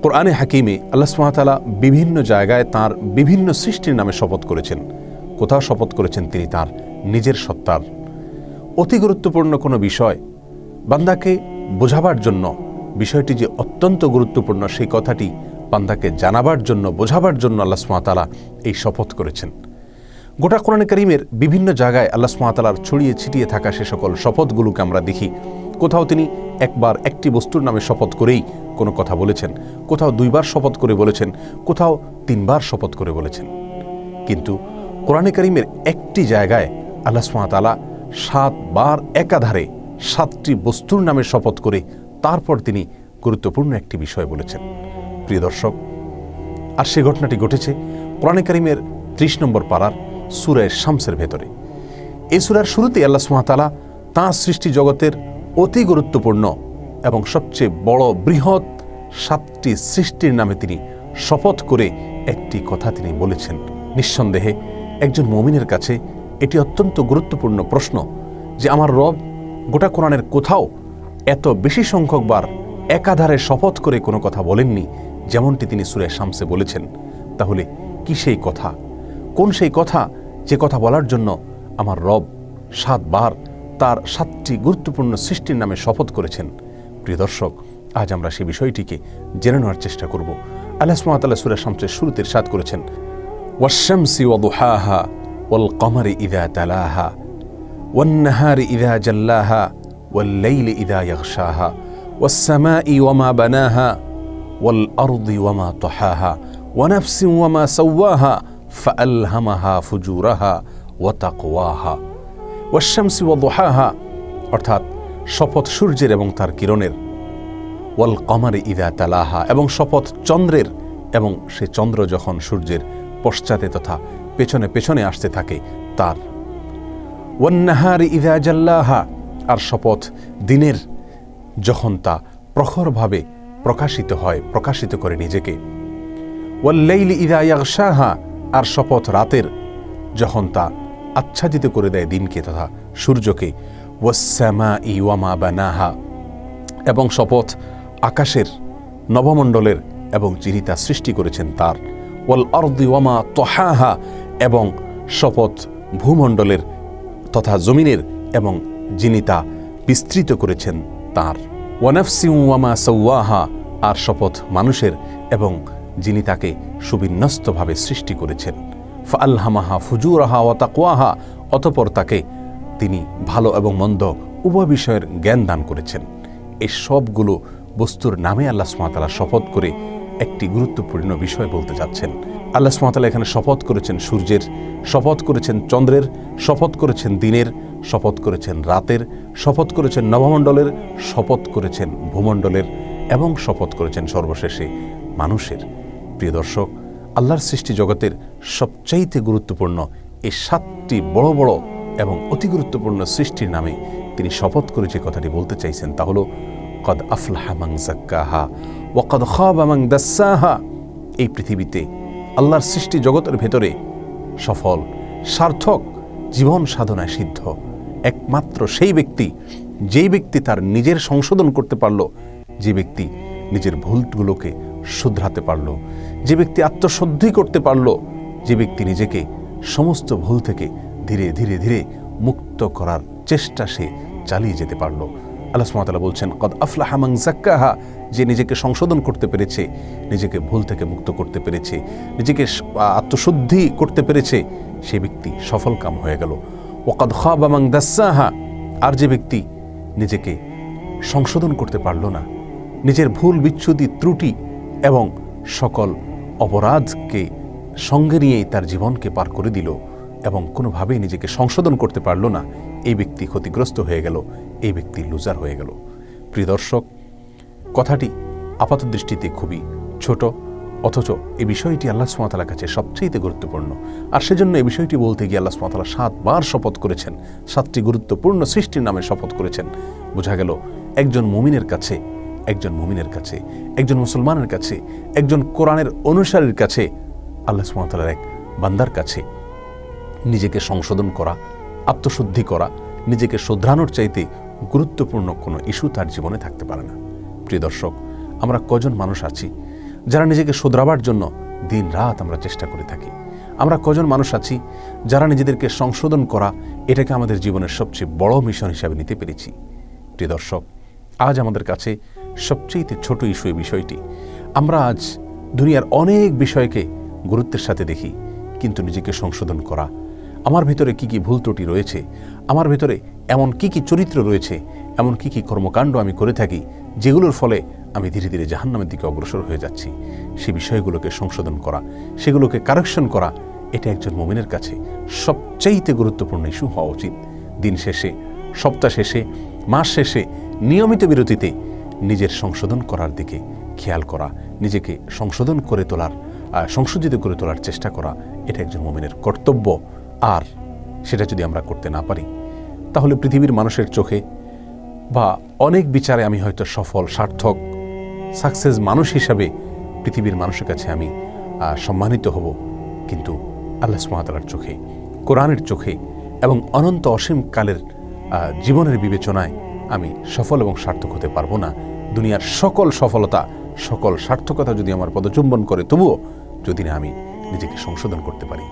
কোরআনে হাকিমে আল্লাহ সুবহানাহু ওয়া তাআলা বিভিন্ন জায়গায় তাঁর বিভিন্ন সৃষ্টির নামে শপথ করেছেন। কোথাও শপথ করেছেন তিনি তাঁর নিজের সত্তার। অতি গুরুত্বপূর্ণ কোনো বিষয় বান্দাকে বোঝাবার জন্য, বিষয়টি যে অত্যন্ত গুরুত্বপূর্ণ সেই কথাটি বান্দাকে জানাবার জন্য, বোঝাবার জন্য আল্লাহ সুবহানাহু ওয়া তাআলা এই শপথ করেছেন। গোটা কোরআনে কারীমের বিভিন্ন জায়গায় আল্লাহ সুবহানাহু ওয়া তাআলার ছড়িয়ে ছিটিয়ে থাকা সে সকল শপথগুলোকে আমরা দেখি। কোথাও তিনি একবার একটি বস্তুর নামে শপথ করেই কোনো কথা বলেছেন, কোথাও দুইবার শপথ করে বলেছেন, কোথাও তিনবার শপথ করে বলেছেন। কিন্তু কোরআনে কারীমের একটি জায়গায় আল্লাহ সুবহানাহু ওয়া তাআলা 7 বার একাধারে 7টি বস্তুর নামে শপথ করে তারপর তিনি গুরুত্বপূর্ণ একটি বিষয় বলেছেন। প্রিয় দর্শক, আর সে ঘটনাটি ঘটেছে কোরআনে কারীমের 30 নম্বর পারার সূরা শামসের ভেতরে। এই সূরার শুরুতেই আল্লাহ সুবহানাহু ওয়া তাআলা তাঁর সৃষ্টি জগতের অতি গুরুত্বপূর্ণ এবং সবচেয়ে বড় বৃহৎ 7টি সৃষ্টির নামে তিনি শপথ করে একটি কথা তিনি বলেছেন। নিঃসন্দেহে একজন মুমিনের কাছে এটি অত্যন্ত গুরুত্বপূর্ণ প্রশ্ন যে আমার রব গোটা কোরআনের কোথাও এত বেশি সংখ্যকবার একাধারে শপথ করে কোনো কথা বলেননি যেমনটি তিনি সূরা শামসে বলেছেন। তাহলে কি সেই কথা? কোন সেই কথা যে কথা বলার জন্য আমার রব 7 বার তার 7টি গুরুত্বপূর্ণ সৃষ্টির নামে শপথ করেছেন? প্রিয় দর্শক, আজ আমরা সেই বিষয়টিকে জেনে নেওয়ার চেষ্টা করব। আল্লাহ সুবহানাহু ওয়া তাআলা সূরা শামসের শুরুতে ইরশাদ করেছেন, ওয়াশ-শামসি ওয়া দুহাহা ওয়াল কমারি ইযা তালাহা ওয়ান নাহারি ইযা জাল্লাহা ওয়াল লাইলি ইযা ইয়াগশাহা ওয়াস সামাই ওয়া মা বানাহা ওয়াল আরদি ওয়া মা তাহাহা ওয়া নাফসিন ওয়া মা সাওয়াহা ফাআলহামাহা ফুজুরাহা ওয়া তাকওয়াহা। ওয়াশ-শামসি ওয়া দুহাহা অর্থাৎ শপথ সূর্যের এবং তার কিরণের, ওয়াল কমারি ইযা তালাহা এবং শপথ চন্দ্রের এবং সে চন্দ্র যখন সূর্যের পশ্চাতে তথা পেছনে পেছনে আসতে থাকে তার, ওয়ান নাহারি ইযা জাল্লাহা আর শপথ দিনের যখন তা প্রখরভাবে প্রকাশিত হয়, প্রকাশিত করে নিজেকে, ওয়াল লাইলি ইযা ইয়াগশাহা আর শপথ রাতের যখন তা আচ্ছাদিত করে দেয় দিনকে তথা সূর্যকে, ওয়াস সামাই ওয়া মা বানাহা এবং শপথ আকাশের, নবমণ্ডলের এবং যিনি তা সৃষ্টি করেছেন তার, ওয়াল আরদি ওয়া মা তাহাহা এবং শপথ ভূমণ্ডলের তথা জমিনের এবং যিনি তা বিস্তৃত করেছেন তার, ওয়া নাফসিন ওয়া মা সাওয়াহা আর শপথ মানুষের এবং যিনি তাকে সুবিন্যস্তভাবে সৃষ্টি করেছেন, ফাআলহামাহা ফুজুরাহা ওয়া তাকওয়াহা অতঃপর তাকে তিনি ভালো এবং মন্দ উভয় বিষয়ের জ্ঞান দান করেছেন। এই সবগুলো বস্তুর নামে আল্লাহ সুবহানাহু ওয়া তাআলা শপথ করে একটি গুরুত্বপূর্ণ বিষয় বলতে যাচ্ছেন। আল্লাহ সুবহানাহু ওয়া তাআলা এখানে শপথ করেছেন সূর্যের, শপথ করেছেন চন্দ্রের, শপথ করেছেন দিনের, শপথ করেছেন রাতের, শপথ করেছেন নবমণ্ডলের, শপথ করেছেন ভূমণ্ডলের এবং শপথ করেছেন সর্বশেষে মানুষের। প্রিয় দর্শক, আল্লাহর সৃষ্টি জগতের সবচাইতে গুরুত্বপূর্ণ এই 7টি বড় বড় এবং অতি গুরুত্বপূর্ণ সৃষ্টির নামে তিনি শপথ করে যে কথাটি বলতে চাইছেন তা হলো কদ আফলাহা মান যাক্কাহা ওয়া কদ খাবা মান দাসসাহা। এই পৃথিবীতে আল্লাহর সৃষ্টি জগতের ভেতরে সফল, সার্থক জীবন সাধনায় সিদ্ধ একমাত্র সেই ব্যক্তি, যেই ব্যক্তি তার নিজের সংশোধন করতে পারল, যে ব্যক্তি নিজের ভুলগুলোকে শুধরাতে পারল, যে ব্যক্তি আত্মশুদ্ধি করতে পারল, যে ব্যক্তি নিজেকে সমস্ত ভুল থেকে ধীরে ধীরে ধীরে মুক্ত করার চেষ্টা সে চালিয়ে যেতে পারল। আল্লাহ সুবহানাহু ওয়া তাআলা বলছেন কদ আফলাহা মান যাক্কাহা, যে নিজেকে সংশোধন করতে পেরেছে, নিজেকে ভুল থেকে মুক্ত করতে পেরেছে, নিজেকে আত্মশুদ্ধি করতে পেরেছে, সে ব্যক্তি সফলকাম হয়ে গেল। ওয়া কদ খাবা মান দাসসাহা আর যে ব্যক্তি নিজেকে সংশোধন করতে পারল না, নিজের ভুল বিচ্যুতি ত্রুটি এবং সকল অপরাধকে সঙ্গে নিয়েই তার জীবনকে পার করে দিল এবং কোনোভাবেই নিজেকে সংশোধন করতে পারল না, এই ব্যক্তি ক্ষতিগ্রস্ত হয়ে গেল, এই ব্যক্তি লুজার হয়ে গেল। প্রিয় দর্শক, কথাটি আপাত দৃষ্টিতে খুবই ছোট, অথচ এই বিষয়টি আল্লাহ সুবহানাহু ওয়া তাআলার কাছে সবচেয়ে গুরুত্বপূর্ণ। আর সেজন্য এই বিষয়টি বলতে গিয়ে আল্লাহ সুবহানাহু ওয়া তাআলা 7 বার শপথ করেছেন, 7টি গুরুত্বপূর্ণ সৃষ্টির নামে শপথ করেছেন। বোঝা গেল একজন মুমিনের কাছে, একজন মুসলমানের কাছে, একজন কোরআনের অনুসারীর কাছে, আল্লাহ সুবহানাহু ওয়া তাআলার এক বান্দার কাছে নিজেকে সংশোধন করা, আত্মশুদ্ধি করা, নিজেকে শুধরানোর চাইতে গুরুত্বপূর্ণ কোনো ইস্যু তার জীবনে থাকতে পারে না। প্রিয় দর্শক, আমরা কজন মানুষ আছি যারা নিজেকে শোধরাবার জন্য দিন রাত আমরা চেষ্টা করে থাকি? আমরা কজন মানুষ আছি যারা নিজেদেরকে সংশোধন করা এটাকে আমাদের জীবনের সবচেয়ে বড় মিশন হিসাবে নিতে পেরেছি? প্রিয় দর্শক, আজ আমাদের কাছে সবচেয়ে ছোট ইস্যু এই বিষয়টি। আমরা আজ দুনিয়ার অনেক বিষয়কে গুরুত্বের সাথে দেখি, কিন্তু নিজেকে সংশোধন করা, আমার ভিতরে কি কি ভুল ত্রুটি রয়েছে, আমার ভিতরে এমন কি কি চরিত্র রয়েছে, এমন কি কি কর্মকাণ্ড আমি করে থাকি যেগুলোর ফলে আমি ধীরে ধীরে জাহান্নামের দিকে অগ্রসর হয়ে যাচ্ছি, সেই বিষয়গুলোকে সংশোধন করা, সেগুলোকে কারেকশন করা, এটা একজন মুমিনের কাছে সবচাইতে গুরুত্বপূর্ণ ইস্যু হওয়া উচিত। দিন শেষে, সপ্তাহ শেষে, মাস শেষে নিয়মিত বিরতিতে নিজের সংশোধন করার দিকে খেয়াল করা, নিজেকে সংশোধন করে তোলার, সংশোধিত করে তোলার চেষ্টা করা, এটা একজন মুমিনের কর্তব্য। আর সেটা যদি আমরা করতে না পারি, তাহলে পৃথিবীর মানুষের চোখে বা অনেক বিচারে আমি হয়তো সফল, সার্থক, সাকসেস মানুষ হিসাবে পৃথিবীর মানুষের কাছে আমি সম্মানিত হব, কিন্তু আল্লাহ সুবহানাহু ওয়া তাআলার চোখে, কোরআনের চোখে এবং অনন্ত অসীম কালের জীবনের বিবেচনায় আমি সফল এবং সার্থক হতে পারবো না। দুনিয়ার সকল সফলতা, সকল সার্থকতা যদি আমার পদচুম্বন করে, তবুও যদি না আমি নিজেকে সংশোধন করতে পারি।